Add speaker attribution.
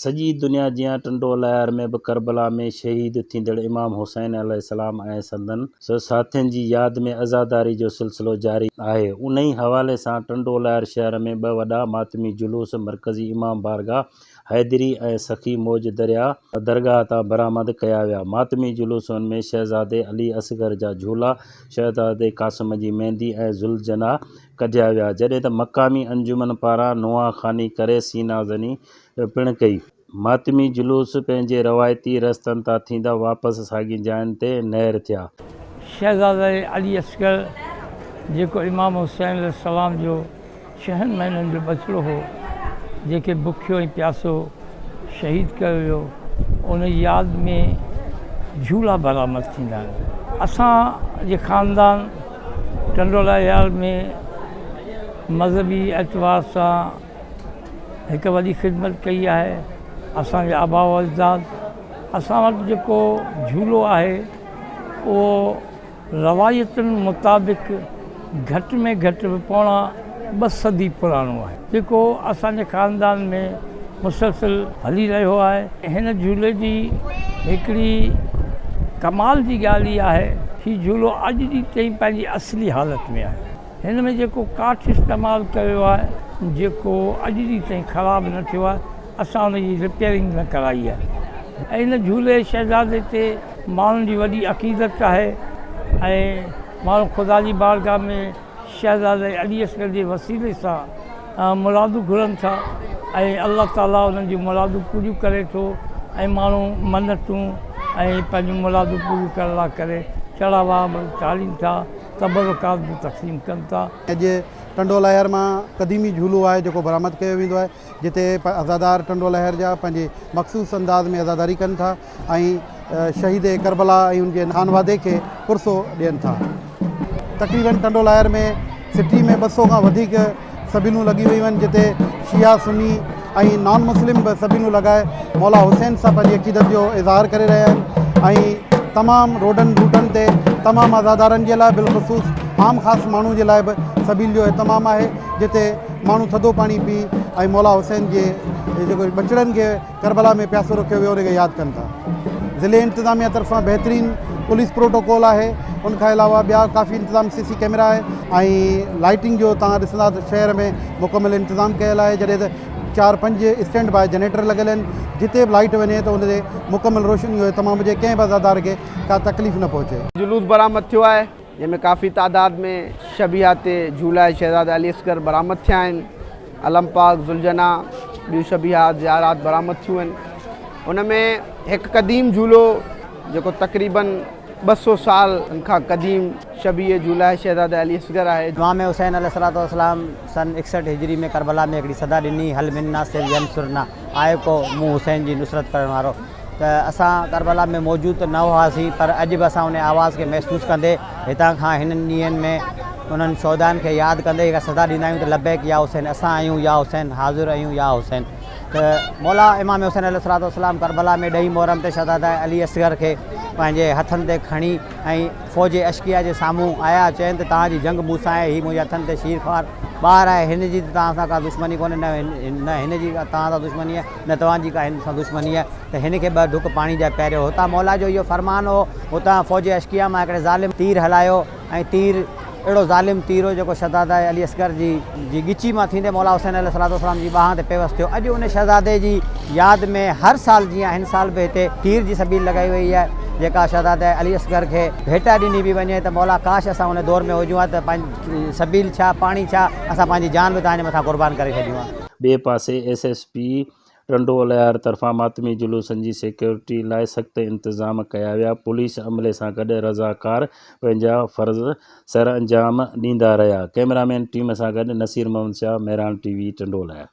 Speaker 1: सॼी दुनिया जियां टंडो लहर में बि करबला में शहीद थींदड़ इमाम हुसैन अलैहिस्सलाम ऐं संदन साथियुनि जी यादि में अज़ादारी जो सिलसिलो जारी आहे। उन ई हवाले सां टंडो लहर शहर में 2 वॾा मातमी जुलूस मरकज़ी इमाम बारगाह हैदरी ऐं सखी मौज दरगाह तां बरामद कया विया। मातमी जुलूसनि में शहज़ादे अली असगर जा झूला, शहज़ादे क़ासिम जी मेहंदी ऐं ज़ुलझना कढिया विया, जॾहिं त मक़ामी अंजुमन पारां नुआख़ानी करे सीनाज़नी पिणु कई। मातमी जुलूस पंहिंजे रवायती रस्तनि तां थींदा वापसि साॻी जायुनि ते नहर थिया।
Speaker 2: शहज़ादे अली असगर जेको इमाम हुसैन अलैहिस्सलाम जो 6 महीननि जो बचिड़ो हो, जेके बुखियो ऐं प्यासो शहीद कयो वियो, उन यादि में झूला बरामद थींदा आहिनि। असांजे ख़ानदान टंडो लहर में मज़हबी एतबार सां हिकु वॾी ख़िदमत कई आहे। असांजे आबा व अजदाद, असां वटि जेको झूलो आहे उहो रवायतुनि मुताबिक़ घटि में घटि बि पौणा 2 सदी पुराणो आहे, जेको असांजे ख़ानदान में मुसलसिल हली रहियो आहे। हिन झूले जी हिकिड़ी कमाल जी ॻाल्हि इहा आहे, हीउ झूलो अॼु ॾींहुं ताईं पंहिंजी असली हालत में आहे। हिन में जेको काठ इस्तेमालु कयो आहे, जेको अॼु ॾींहुं ताईं ख़राबु न थियो आहे, असां उनजी रिपेयरिंग न कराई आहे। ऐं हिन झूले शहज़ादे ते माण्हुनि जी वॾी अक़ीदत आहे ऐं माण्हू ख़ुदा जी बारगाह में शहज़ादे अली असगर जे वसीले सां मुरादूं घुरनि था ऐं अल्लाह ताला उन्हनि जूं मुरादूं पूरियूं करे थो ऐं माण्हू मन्नतूं ऐं पंहिंजूं मुरादूं पूरियूं करण लाइ करे चढ़ावा चाढ़ीनि था, तबरुकात बि तक़सीम कनि था।
Speaker 3: अॼु टंडो लहर मां क़दीमी झूलो आहे जेको बरामद कयो वेंदो आहे, जिते अज़ादार टंडो लहर जा पंहिंजे मख़सूस अंदाज़ में अज़ादारी कनि था ऐं शहीद करबला ऐं उनजे खानवादे खे पुरसो ॾियनि था। तक़रीबन टंडो लहर में सिटी में 200 खां वधीक सभीनूं लॻी वियूं आहिनि, जिते शिया सुन्नी ऐं नॉन मुस्लिम बि सभीनूं लॻाए मौला हुसैन सां पंहिंजी अक़ीदत जो इज़हार करे रहिया आहिनि। ऐं तमामु रोडनि रूटनि ते तमामु अज़ादारनि जे लाइ बिलख़ुसूस आम ख़ासि माण्हू जे लाइ बि सबील जो इतमामु आहे, जिते माण्हू थधो पाणी पी ऐं मौला हुसैन जे जेको बचड़नि खे करबला में प्यासो रखियो वियो उनखे यादि कनि था। ज़िले इंतिज़ामिया तरफ़ां बहितरीनु पुलिस प्रोटोकॉल आहे, उनखां अलावा ॿिया काफ़ी इंतिज़ाम CC कैमरा आहे ऐं लाइटिंग जो तव्हां ॾिसंदा त शहर में मुकमल इंतिज़ाम कयल आहे, जॾहिं त 4-5 स्टैंड बाय जनरेटर लॻियल आहिनि, जिते बि लाइट वञे त उनते मुकमल रोशनी जो तमामु हुजे, कंहिं बि अज़ादार खे का तकलीफ़ न पहुचे।
Speaker 4: जुलूस बरामद थियो आहे, जंहिंमें काफ़ी तादाद में शबियात झूला शहज़ादा अली असगर बरामद थिया आहिनि। अलम पाक, ज़ुलझना, ॿियूं शबियात ज़ियारात बरामद थियूं आहिनि। उनमें हिकु क़दीम झूलो जेको तक़रीबन 200 साल खां क़दीम शबीह झूला शहज़ादा अली असगर आहे।
Speaker 5: इमाम हुसैन अलैहिस्सलाम सन 61 हिजरी में करबला में हिकिड़ी सदा ॾिनी, हल मिन्ना से यंसुरना, आए को मूं हुसैन जी नुसरत करण वारो। त असां करबला में मौजूदु त न हुआसीं, पर अॼु बि असां उन आवाज़ खे महसूसु कंदे हितां खां हिननि ॾींहंनि में उन्हनि शौदान खे यादि कंदे हिकु सदा ॾींदा आहियूं त लबैक या हुसैन, असां आहियूं या हुसैन, हाज़िर आहियूं या हुसैन। त मौला इमाम हुसैन अलैहिस्सलाम करबला में 2 मुहर्रम ते शहज़ादा अली असगर खे पंहिंजे हथनि ते खणी ऐं फ़ौज अशकिया जे साम्हूं आया, चइनि त तव्हांजी जंग मूंसां आहे, हीअ मुंहिंजे हथनि ते शीर ख़्वार ॿार आहे, हिन जी तव्हां सां का दुश्मनी कोन्हे, न हिन जी तव्हां सां दुश्मनी आहे, न तव्हांजी का हिन सां दुश्मनी आहे, त हिन खे 2 ढुक पाणी जा पहिरियों। हुतां मौला जो इहो फ़रमान हो, हुतां फ़ौज अशकिया मां हिकिड़े ज़ालिम तीर हलायो ऐं तीर अहिड़ो ज़ालिम तीर हो जेको शहज़ादा अली असगर जी ॻिची मां थींदे मौला हुसैन अलैहिस्सलाम जी बाह ते पेवस थियो। अॼु उन शहज़ादे जी यादि में हर साल जीअं हिन साल बि हिते तीर जी सबील लॻाई वई आहे, जेका शहज़ादा अली असगर खे भेटा ॾिनी बि वञे त मौला काश असां उन दौर में हुजूं हा त पंहिंजी सबील छा, पाणी छा, असां पंहिंजी जान बि तव्हांजे मथां क़ुर्बान करे छॾियूं हा।
Speaker 1: ॿिए पासे SSP टंडो लहर तरफ़ां मातमी जुलूसनि जी सिक्योरिटी लाइ सख़्त इंतज़ाम कया विया। पुलिस अमले सां गॾु रज़ाकार पंहिंजा फ़र्ज़ सर अंजाम ॾींदा रहिया। कैमरामैन टीम सां गॾु नसीर मोहम्मद शाह, मेहरान TV टंडो लहर।